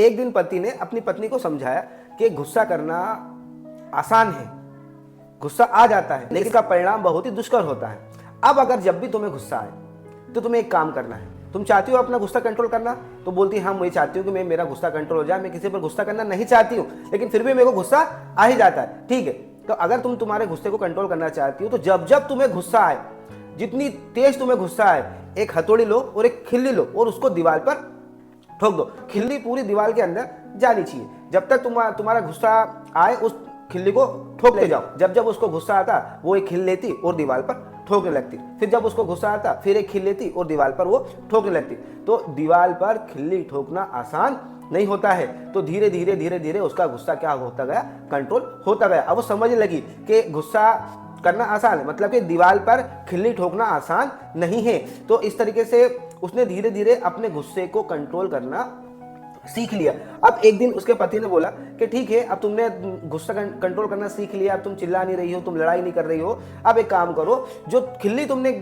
एक दिन पति ने अपनी पत्नी को समझाया कि गुस्सा करना आसान है, गुस्सा आ जाता है, लेकिन इसका परिणाम बहुत ही दुष्कर होता है। अब अगर जब भी तुम्हें गुस्सा आए तो तुम्हें एक काम करना है। तुम चाहती हो अपना गुस्सा कंट्रोल करना, तो बोलती है हाँ मैं चाहती हूँ कि मेरा गुस्सा कंट्रोल हो जाए, मैं किसी पर गुस्सा करना नहीं चाहती हूँ, लेकिन फिर भी मेरे को गुस्सा आ ही जाता है। ठीक है, तो अगर तुम तुम्हारे गुस्से को कंट्रोल करना चाहती हो तो जब जब तुम्हें गुस्सा आए, जितनी तेज तुम्हें गुस्सा आए, एक हथौड़ी लो और एक खिल्ली लो और उसको दीवार पर ठोक दो। खिल्ली पूरी दीवार के अंदर जानी चाहिए। जब तक तुम्हारा गुस्सा आए उस खिल्ली को ठोकते जाओ। जब जब उसको गुस्सा आता वो एक खिल लेती और दीवार पर ठोकने लगती। फिर जब उसको गुस्सा आता फिर एक खिल लेती और दीवार पर वो ठोकने लगती। तो दीवार पर खिल्ली ठोकना आसान नहीं होता है। तो धीरे धीरे धीरे धीरे उसका गुस्सा क्या होता गया, कंट्रोल होता गया। अब वो समझने लगी कि गुस्सा करना आसान है, मतलब कि दीवार पर खिल्ली ठोकना आसान नहीं है। तो इस तरीके से उसने धीरे धीरे अपने गुस्से को कंट्रोल करना सीख लिया। अब एक दिन उसके पति ने बोला कि ठीक है, अब तुमने गुस्सा कंट्रोल करना सीख लिया, अब तुम चिल्ला नहीं रही हो, तुम लड़ाई नहीं कर रही हो, अब एक काम करो, जो खिल्ली तुमने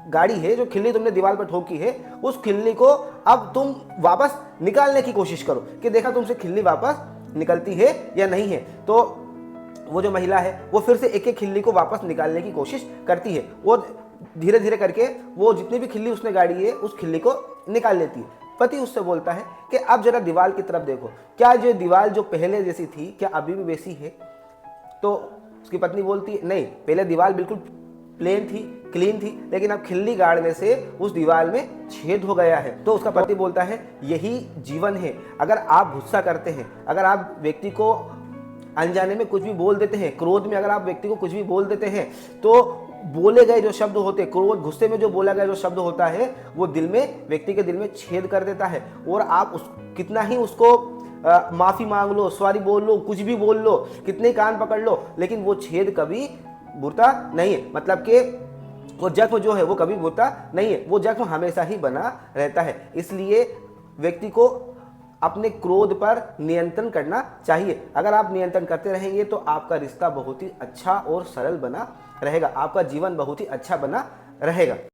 गाड़ी है, जो खिल्ली तुमने दीवार पर ठोकी है, उस खिल्ली को अब तुम वापस निकालने की कोशिश करो कि देखा तुमसे खिल्ली वापस निकलती है या नहीं है। तो वो जो महिला है वो फिर से एक एक खिल्ली को वापस निकालने की कोशिश करती है। वो धीरे धीरे करके वो जितनी भी खिल्ली उसने गाड़ी है उस खिल्ली को निकाल लेती है। पति उससे बोलता है कि अब जरा दीवार की तरफ देखो, क्या जो दीवार जो पहले जैसी थी क्या अभी भी वैसी है? तो उसकी पत्नी बोलती है नहीं, पहले दीवार बिल्कुल प्लेन थी, क्लीन थी, लेकिन अब खिल्ली गाड़ने से उस दीवार में छेद हो गया है। तो उसका पति बोलता है यही जीवन है। अगर आप गुस्सा करते हैं, अगर आप व्यक्ति को अनजाने में कुछ भी बोल देते हैं, क्रोध में अगर आप व्यक्ति को कुछ भी बोल देते हैं, तो बोले गए जो शब्द होते हैं, क्रोध गुस्से में जो बोला गया जो शब्द होता है वो दिल में, व्यक्ति के दिल में छेद कर देता है। और आप कितना ही उसको माफी मांग लो, सॉरी बोल लो, कुछ भी बोल लो, कितने कान पकड़ लो, लेकिन वो छेद कभी भरता नहीं है। मतलब कि वो जख्म जो है वो कभी भरता नहीं है, वो जख्म हमेशा ही बना रहता है। इसलिए व्यक्ति को अपने क्रोध पर नियंत्रण करना चाहिए। अगर आप नियंत्रण करते रहेंगे तो आपका रिश्ता बहुत ही अच्छा और सरल बना रहेगा, आपका जीवन बहुत ही अच्छा बना रहेगा।